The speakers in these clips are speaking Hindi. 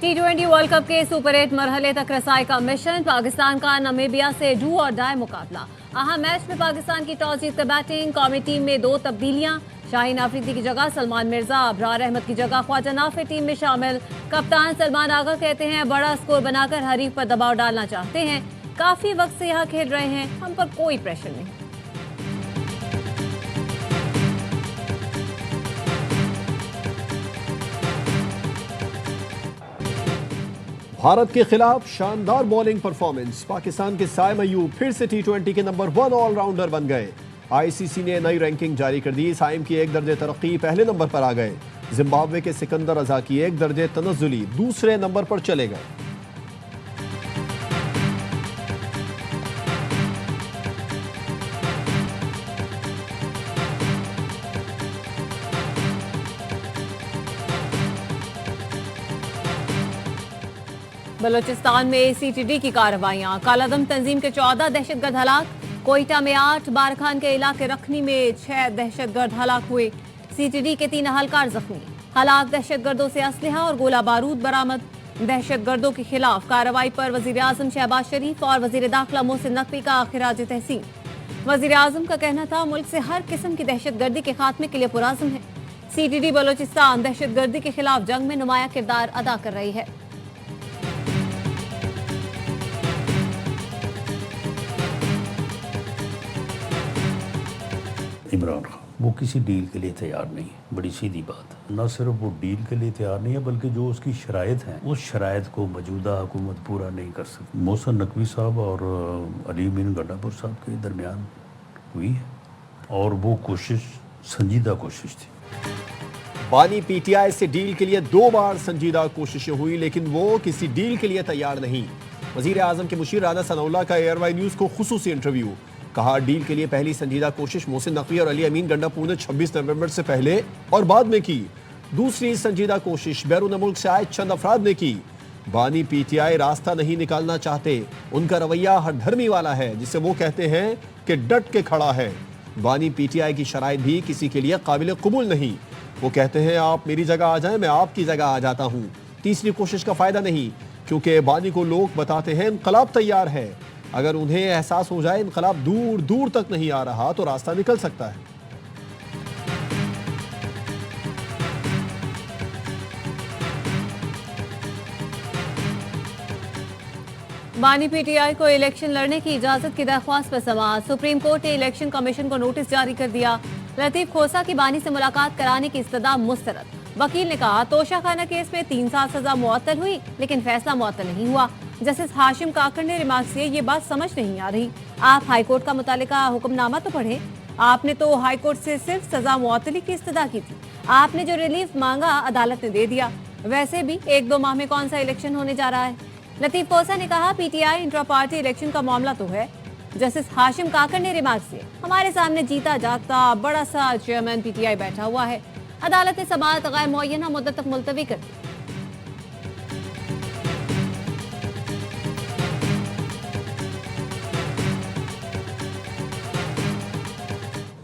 T20 वर्ल्ड कप के सुपर 8 मरहले तक रसाई का मिशन। पाकिस्तान का नामीबिया से डू और डाई मुकाबला। अहम मैच में पाकिस्तान की टॉस जीतकर बैटिंग। कौमी टीम में 2 तब्दीलियां। शाहीन अफरीदी की जगह सलमान मिर्जा, अबरार अहमद की जगह ख्वाजा नाफे टीम में शामिल। कप्तान सलमान आगा कहते हैं बड़ा स्कोर बनाकर हरीफ पर दबाव डालना चाहते हैं। काफी वक्त से यहाँ खेल रहे हैं, हम पर कोई प्रेशर नहीं। भारत के खिलाफ शानदार बॉलिंग परफॉर्मेंस। पाकिस्तान के साइम अयूब फिर से T20 के नंबर 1 ऑलराउंडर बन गए। आईसीसी ने नई रैंकिंग जारी कर दी। साइम की 1 दर्जे तरक्की, पहले नंबर पर आ गए। जिम्बाब्वे के सिकंदर रजा की 1 दर्जे तनज़्ज़ुली दूसरे नंबर पर चले गए। बलोचिस्तान में सीटीडी की कार्रवाइयां। कालादम तंजीम के 14 दहशतगर्द हलाक। कोयटा में 8, बारखान के इलाके रखनी में 6 दहशतगर्द हलाक हुए। सीटीडी के 3 अहलकार जख्मी। हलाक दहशतगर्दों से असलहा और गोला बारूद बरामद। दहशतगर्दों के खिलाफ कार्रवाई पर वजीर आजम शहबाज शरीफ और वजीर दाखिला मोहसिन नकवी का खिराज तहसीन। वजीर आजम का कहना था मुल्क से हर किस्म की दहशतगर्दी के खात्मे के लिए पुराज़म है। सीटीडी बलोचिस्तान दहशतगर्दी के खिलाफ जंग में नुमाया किरदार अदा कर रही है। इमरान खान वो किसी डील के लिए तैयार नहीं है। बड़ी सीधी बात है। न सिर्फ वो डील के लिए तैयार नहीं है, बल्कि जो उसकी शराइत हैं उस शराइत को मौजूदा हुकूमत पूरा नहीं कर सकती। मोहसिन नकवी साहब और अली अमीन गंडापुर साहब के दरमियान हुई है और वो कोशिश संजीदा कोशिश थी। बानी पीटीआई से डील के लिए 2 बार संजीदा कोशिशें हुई, लेकिन वो किसी डील के लिए तैयार नहीं। वजीर आजम के मुशीर राना सनाउल्लाह का एयरवाई न्यूज़ को खुसूसी इंटरव्यू। कहा डील के लिए पहली संजीदा कोशिश मोहसिन नकवी और अली अमीन गंडापुर ने 26 नवंबर से पहले और बाद में की। दूसरी संजीदा कोशिश बैरून मुल्क से आए चंद अफराद ने की। बानी पीटीआई रास्ता नहीं निकालना चाहते। उनका रवैया हरधर्मी वाला है, जिसे वो कहते हैं कि डट के खड़ा है। बानी पीटीआई की शराइत भी किसी के लिए काबिल कबूल नहीं। वो कहते हैं आप मेरी जगह आ जाएं, मैं आपकी जगह आ जाता हूँ। तीसरी कोशिश का फायदा नहीं, क्योंकि बानी को लोग बताते हैं इनकलाब तैयार है। अगर उन्हें एहसास हो जाए इनकलाब दूर दूर तक नहीं आ रहा तो रास्ता निकल सकता है। बानी पीटीआई को इलेक्शन लड़ने की इजाजत की दरख्वास्त पर समाअत। सुप्रीम कोर्ट ने इलेक्शन कमीशन को नोटिस जारी कर दिया। लतीफ खोसा की बानी से मुलाकात कराने की इस्तदा मुस्तरद। वकील ने कहा तोशाखाना केस में 3 साल सजा मुअत्तल हुई, लेकिन फैसला मुअत्तल नहीं हुआ। जस्टिस हाशिम काकड़ ने रिमार्क से ये बात समझ नहीं आ रही। आप हाईकोर्ट का मुतालिका हुक्मनामा तो पढ़े। आपने तो हाईकोर्ट से सिर्फ सजा मुअत्तली की इस्तदा की थी। आपने जो रिलीफ मांगा अदालत ने दे दिया। वैसे भी 1-2 माह में कौन सा इलेक्शन होने जा रहा है। लतीफ खोसा ने कहा पीटीआई इंट्रा पार्टी इलेक्शन का मामला तो है। जस्टिस हाशिम काकड़ ने रिमार्क से हमारे सामने जीता जागता बड़ा सा चेयरमैन पीटीआई बैठा हुआ है। अदालत ने समाअत गैर मुअय्यना मुद्दत तक मुलतवी कर दी।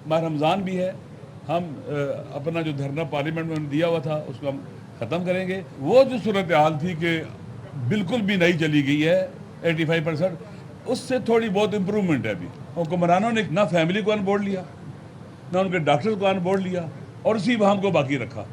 माह रमज़ान भी है। हम अपना जो धरना पार्लियामेंट में दिया हुआ था उसको हम ख़त्म करेंगे। वो जो सूरत हाल थी कि बिल्कुल भी नहीं चली गई है 85%, उससे थोड़ी बहुत इम्प्रूवमेंट है। अभी हुक्मरानों ने ना फैमिली को ऑन बोर्ड लिया, ना उनके डॉक्टर को ऑन बोर्ड लिया और उसी वहां को बाकी रखा।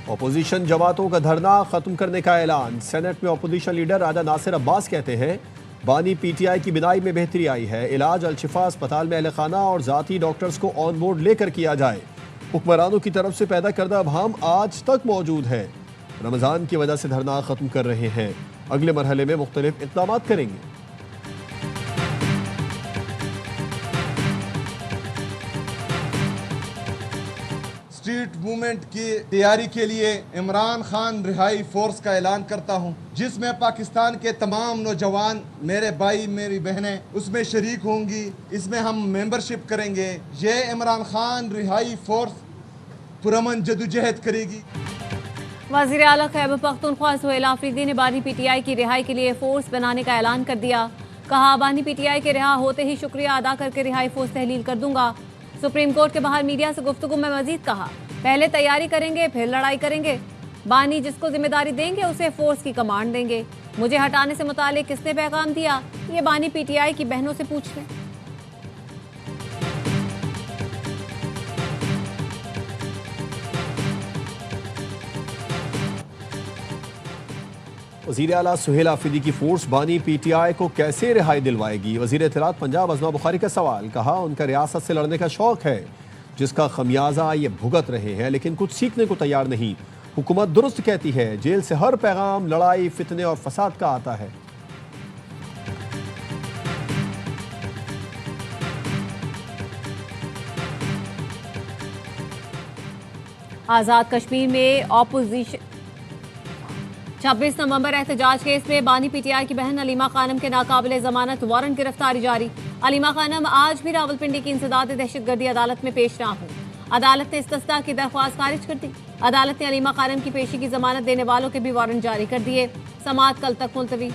अपोजिशन जमातों का धरना खत्म करने का ऐलान। सेनेट में अपोजिशन लीडर राजा नासिर अब्बास कहते हैं बानी पीटीआई की बिदाई में बेहतरी आई है। इलाज अलशिफा अस्पताल में अहल खाना और जाती डॉक्टर्स को ऑन बोर्ड लेकर किया जाए। हुक्मरानों की तरफ से पैदा करदा अभाम आज तक मौजूद है। रमज़ान की वजह से धरना खत्म कर रहे हैं। अगले मरहले में मुख्तलिफ इक़दाम करेंगे। स्ट्रीट मूवमेंट की तैयारी के लिए इमरान खान रिहाई फोर्स का ऐलान करता हूं, जिसमें पाकिस्तान के तमाम नौजवान मेरे भाई मेरी बहनें उसमें शरीक होंगी। इसमें हम मेंबरशिप करेंगे। ये इमरान खान रिहाई फोर्स पुरअमन जदोजहद करेगी। वज़ीर आला खैबर पख्तूनख्वा सुहेल आफरीदी ने बानी पीटीआई की रिहाई के लिए फोर्स बनाने का ऐलान कर दिया। कहा बानी पीटीआई के रिहा होते ही शुक्रिया अदा करके रिहाई फोर्स तहलील कर दूंगा। सुप्रीम कोर्ट के बाहर मीडिया से गुफ्तगू में मजीद कहा पहले तैयारी करेंगे फिर लड़ाई करेंगे। बानी जिसको जिम्मेदारी देंगे उसे फोर्स की कमांड देंगे। मुझे हटाने से मुतालिक किसने पैगाम दिया, ये बानी पीटीआई की बहनों से पूछ लें। वज़ीर आला सुहेल आफरीदी की फोर्स बानी पीटीआई को कैसे रिहाई दिलवाएगी? वज़ीर इत्तलात पंजाब अज़मा बुखारी का सवाल। कहा उनका रियासत से लड़ने का शौक है जिसका खमियाजा ये भुगत रहे हैं, लेकिन कुछ सीखने को तैयार नहीं। हुकूमत दुरुस्त कहती है जेल से हर पैगाम लड़ाई, फितने और फसाद का आता है। आजाद कश्मीर में ऑपोजिशन 26 नवंबर एहतजाज केस में बानी पीटीआई की बहन अलीमा खानम के नाकाबिले जमानत वारंट गिरफ्तारी जारी। अलीमा खानम आज भी रावलपिंडी की इंसदाद दहशतगर्दी अदालत में पेश ना हुई। अदालत ने इस्तस्ना की दरख्वास्त खारिज कर दी। अदालत ने अलीमा खानम की पेशी की जमानत देने वालों के भी वारंट जारी कर दिए। समाअत कल तक मुलतवी।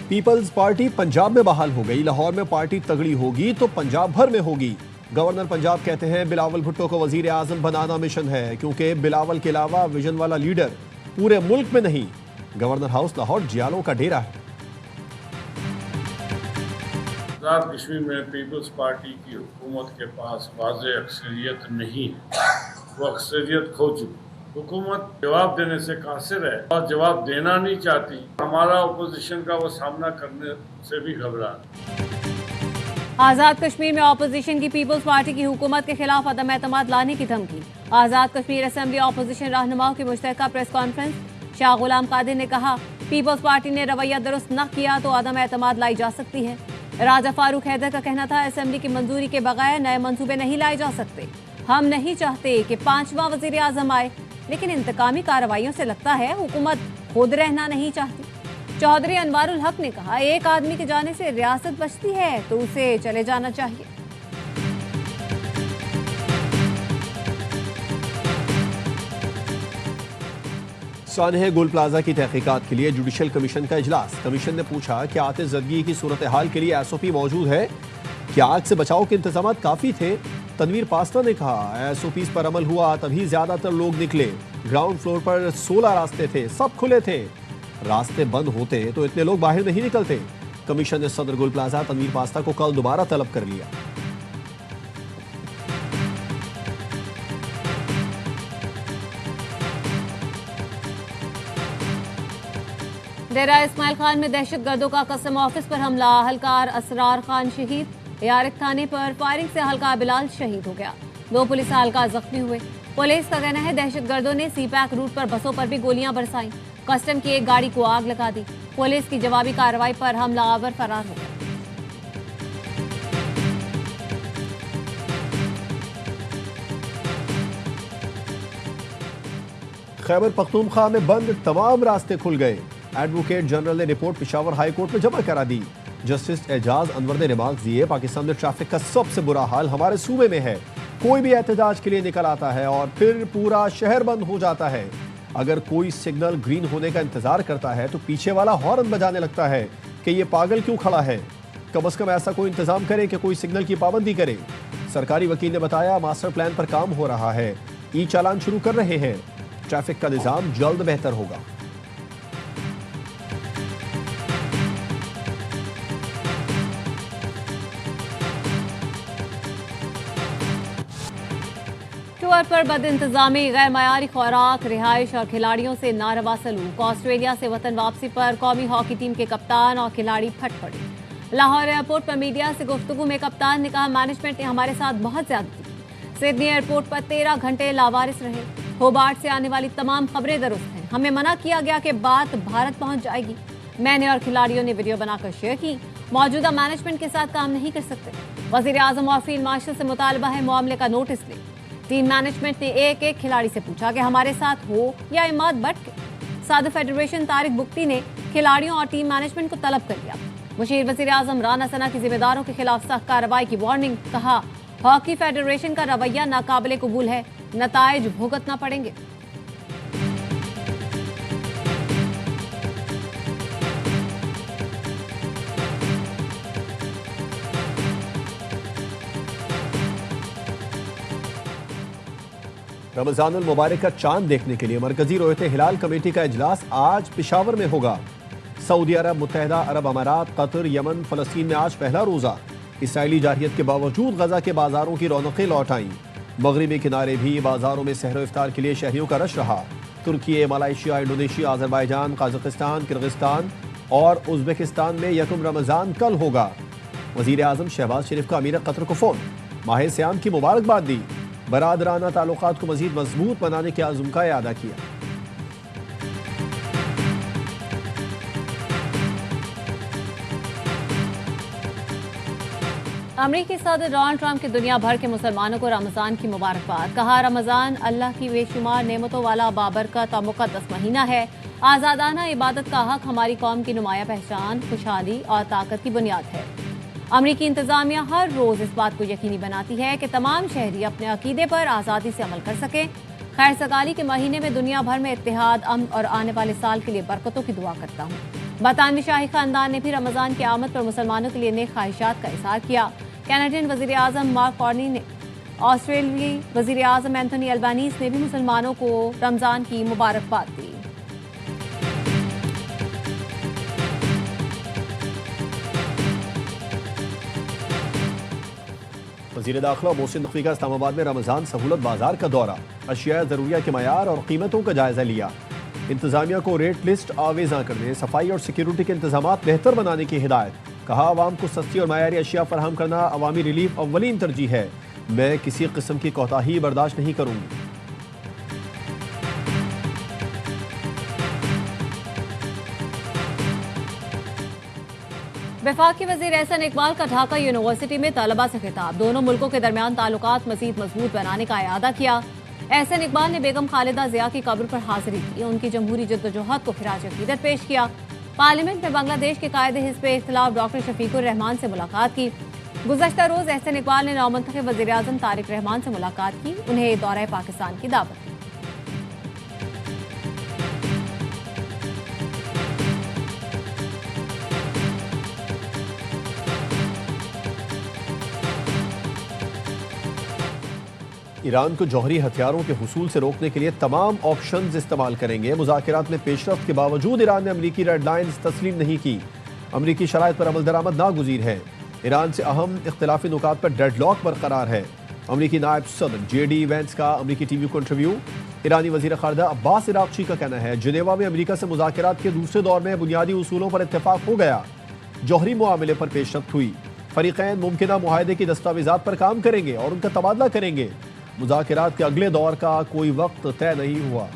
पीपल्स पार्टी पंजाब में बहाल हो गई। लाहौर में पार्टी तगड़ी होगी तो पंजाब भर में होगी। गवर्नर पंजाब कहते हैं बिलावल भुट्टो को वजीर आजम बनाना मिशन है, क्योंकि बिलावल के अलावा विजन वाला लीडर पूरे मुल्क में नहीं। गवर्नर हाउस लाहौर जियालों का डेरा है। आज़ाद कश्मीर में पीपल्स पार्टी की हुकूमत के पास वाज़ेह अक्सरियत नहीं है, वो अक्सरियत खो चुकी। हुकूमत जवाब देने से कासिर है और जवाब देना नहीं चाहती। हमारा अपोजिशन का वो सामना करने से भी घबरा। आजाद कश्मीर में ऑपोजिशन की पीपल्स पार्टी की हुकूमत के खिलाफ अदम एतमाद लाने की धमकी। आजाद कश्मीर असेंबली ऑपोजिशन रहनुमाओं की मुश्तरका प्रेस कॉन्फ्रेंस। शाह गुलाम कादिर ने कहा पीपल्स पार्टी ने रवैया दुरुस्त न किया तो अदम एतमाद लाई जा सकती है। राजा फारूक हैदर का कहना था असेंबली की मंजूरी के बगैर नए मंसूबे नहीं लाए जा सकते। हम नहीं चाहते कि 5वां वजीर आजम आए, लेकिन इंतकामी कार्रवाइयों से लगता है हुकूमत खुद रहना नहीं चाहती। चौधरी अनवारुल हक ने कहा एक आदमी के जाने से रियासत बचती है तो उसे चले जाना चाहिए। सानहे गोल प्लाजा की तहकीकात के लिए जुडिशल कमीशन का इजलास। कमीशन ने पूछा कि आतिशज़दगी की सूरत हाल के लिए SOP मौजूद है, क्या आग से बचाव के इंतजाम काफ़ी थे? तनवीर पास्ता ने कहा SOPs पर अमल हुआ तभी ज़्यादातर लोग निकले। ग्राउंड फ्लोर पर 16 रास्ते थे, सब खुले थे। रास्ते बंद होते तो इतने लोग बाहर नहीं निकलते। कमीशन ने सदर गोल प्लाजा तनवीर पास्ता को कल दोबारा तलब कर लिया। डेरा इस्माइल खान में दहशतगर्दों का कस्टम ऑफिस पर हमला। हलकार असरार खान शहीद। यारिक थाने पर फायरिंग से हलकार बिलाल शहीद हो गया। 2 पुलिस हलकार जख्मी हुए। पुलिस का कहना है दहशतगर्दों ने सीपैक रूट पर बसों पर भी गोलियां बरसाई। कस्टम की एक गाड़ी को आग लगा दी। पुलिस की जवाबी कार्रवाई पर हमलावर फरार हो गया। खैबर पख्तूनख्वा में बंद तमाम रास्ते खुल गए। एडवोकेट जनरल ने रिपोर्ट पेशावर हाई कोर्ट में जमा करा दी। जस्टिस एजाज अनवर ने रिमार्क दिए पाकिस्तान में ट्रैफिक का सबसे बुरा हाल हमारे सूबे में है। कोई भी एहतजाज के लिए निकल आता है और फिर पूरा शहर बंद हो जाता है। अगर कोई सिग्नल ग्रीन होने का इंतजार करता है तो पीछे वाला हॉर्न बजाने लगता है कि ये पागल क्यों खड़ा है। कम से कम ऐसा कोई इंतजाम करे कि कोई सिग्नल की पाबंदी करे। सरकारी वकील ने बताया मास्टर प्लान पर काम हो रहा है, ई चालान शुरू कर रहे हैं। ट्रैफिक का निजाम जल्द बेहतर होगा। टूर पर बद इंतजामी, गैर मयारी खुराक, रिहाइश और खिलाड़ियों से नारवा सलूक। ऑस्ट्रेलिया से वतन वापसी पर कौमी हॉकी टीम के कप्तान और खिलाड़ी फट पड़े। लाहौर एयरपोर्ट पर मीडिया से गुफ्तगू में कप्तान ने कहा मैनेजमेंट ने हमारे साथ बहुत ज्यादती की। सिडनी एयरपोर्ट पर 13 घंटे लावारिस रहे। होबार्ट से आने वाली तमाम खबरें दुरुस्त हैं। हमें मना किया गया कि बात भारत पहुंच जाएगी। मैंने और खिलाड़ियों ने वीडियो बनाकर शेयर की। मौजूदा मैनेजमेंट के साथ काम नहीं कर सकते। वजीर आजम और फील्ड मार्शल से मुतालबा है मामले का नोटिस ले। टीम मैनेजमेंट ने एक खिलाड़ी से पूछा कि हमारे साथ हो या इमाद बट के। सादर फेडरेशन तारिक बुख्ती ने खिलाड़ियों और टीम मैनेजमेंट को तलब कर लिया। मुशीर वजीर आजम राना सना की जिम्मेदारों के खिलाफ सख्त कार्रवाई की वार्निंग। कहा हॉकी फेडरेशन का रवैया नाकाबिले कबूल है, नताइज भुगतना पड़ेंगे। रमजानुल मुबारक का चांद देखने के लिए मरकजी रोयत हिलाल कमेटी का इजलास आज पेशावर में होगा। सऊदी अरब, मुत्तहिदा अरब अमारात, कतर, यमन, फलस्तीन में आज पहला रोजा। इसराइली जारहियत के बावजूद गजा के बाजारों की रौनकें लौट आईं। मगरिबी किनारे भी बाजारों में सहर इफ्तार के लिए शहरियों का रश रहा। तुर्की, Malaysia, Indonesia, Azerbaijan, Kazakhstan, Kyrgyzstan और उज़्बेकिस्तान में यकम रमजान कल होगा। वज़ीर आज़म शहबाज शरीफ का अमीर कतर को फ़ोन, माह सियाम की मुबारकबाद दी। बरादराना ताल्लुकात को मज़ीद मजबूत बनाने के आज़म का अदा किया। अमरीकी सदर डोनाल्ड ट्रंप के दुनिया भर के मुसलमानों को रमज़ान की मुबारकबाद। कहा, रमज़ान अल्लाह की बेशुमार नेमतों वाला बाबरकत और मुक़द्दस महीना है। आज़ादाना इबादत का हक हमारी कौम की नुमाया पहचान, खुशहाली और ताकत की बुनियाद है। अमरीकी इंतज़ामिया हर रोज़ इस बात को यकीनी बनाती है कि तमाम शहरी अपने अकीदे पर आज़ादी से अमल कर सकें। खैर सगाली के महीने में दुनिया भर में इत्तेहाद, अमन और आने वाले साल के लिए बरकतों की दुआ करता हूँ। बरतानवी शाही खानदान ने भी रमज़ान की आमद पर मुसलमानों के लिए नेक ख्वाहिशात का इज़हार किया। कैनेडियन वज़ीर आज़म मार्क कार्नी ने, ऑस्ट्रेलियाई वज़ीर आज़म एंथोनी अल्बानीज़ ने भी मुसलमानों को रमज़ान की मुबारकबाद दी। वज़ीर दाखिला मोहसिन नकवी का इस्लामाबाद में रमज़ान सहूलत बाजार का दौरा। अशिया ज़रूरिया के मयार और कीमतों का जायजा लिया। इंतज़ामिया को रेट लिस्ट आवेज़ा करने, सफाई और सिक्योरिटी के इंतजामात बेहतर बनाने की हिदायत। कहा, आवाम को सस्ती और मयारी अशिया फराहम करना अवामी रिलीफ अव्वलीन तरजीह है। मैं किसी किस्म की कोताही बर्दाश्त नहीं करूँगी। वफाकी वज़ीर एहसन इकबाल का ढाका यूनिवर्सिटी में तलबा से खिताब। दोनों मुल्कों के दरमियान ताल्लुकात मज़ीद मजबूत बनाने का इरादा किया। एहसन इकबाल ने बेगम खालिदा ज़िया की कब्र पर हाजिरी की, उनकी जमहूरी जद्दोजहद को खिराज अक़ीदत पेश किया। पार्लियामेंट में बांग्लादेश के कायदे हिज़्ब इख्तिलाफ डॉक्टर शफीकुर रहमान से मुलाकात की। गुज़श्ता रोज़ एहसन इकबाल ने नौमंतखब वज़ीर आज़म तारिक रहमान से मुलाकात की, उन्हें दौरा पाकिस्तान की दावत दी। ईरान को जौहरी हथियारों के हुसूल से रोकने के लिए तमाम ऑप्शंस इस्तेमाल करेंगे। मुज़ाकरात में पेशरफ्त के बावजूद ईरान ने अमरीकी रेड लाइन्स तस्लीम नहीं की। अमरीकी शराइत पर अमल दरामद नागुज़ीर है। ईरान से अहम इख्तिलाफी नुकात पर डेडलॉक बरकरार है। अमरीकी नायब सदर JD वैंस का अमरीकी टीवी को इंटरव्यू। ईरानी वज़ीर ख़ारजा अब्बास इराक़ची का कहना है, जिनेवा में अमरीका से मुज़ाकरात के दूसरे दौर में बुनियादी उसूलों पर इत्तेफाक हो गया। जौहरी मुआमले पर पेशरफ्त हुई। फ़रीक़ैन मुमकिना मुआहदे की दस्तावेज़ात पर काम करेंगे और उनका तबादला करेंगे। मुज़ाकरात के अगले दौर का कोई वक्त तय नहीं हुआ।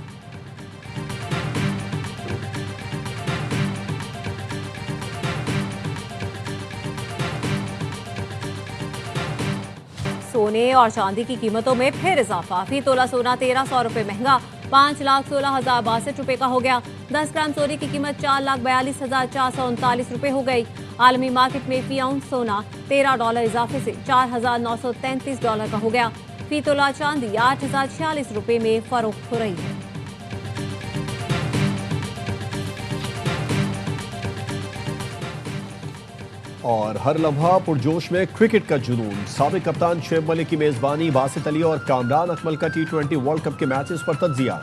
सोने और चांदी की कीमतों में फिर इजाफा। फी तोला सोना 1300 रुपए महंगा 5,16,062 रुपए का हो गया। 10 ग्राम सोने की कीमत 4,42,439 रुपए हो गई। आलमी मार्केट में फी आउंस सोना $13 इजाफे से $4,933 का हो गया। फी तोला चांदी 8,046 रुपए में फरोख्त हो रही है। और हर लम्हा पुरजोश में क्रिकेट का जुनून। साबिक कप्तान शुएब मलिक की मेजबानी, बासित अली और कामरान अकमल का T20 वर्ल्ड कप के मैचेस पर तज्जिया।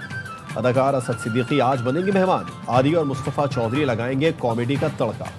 अदाकार असद सिद्दीकी आज बनेंगे मेहमान। आदि और मुस्तफ़ा चौधरी लगाएंगे कॉमेडी का तड़का।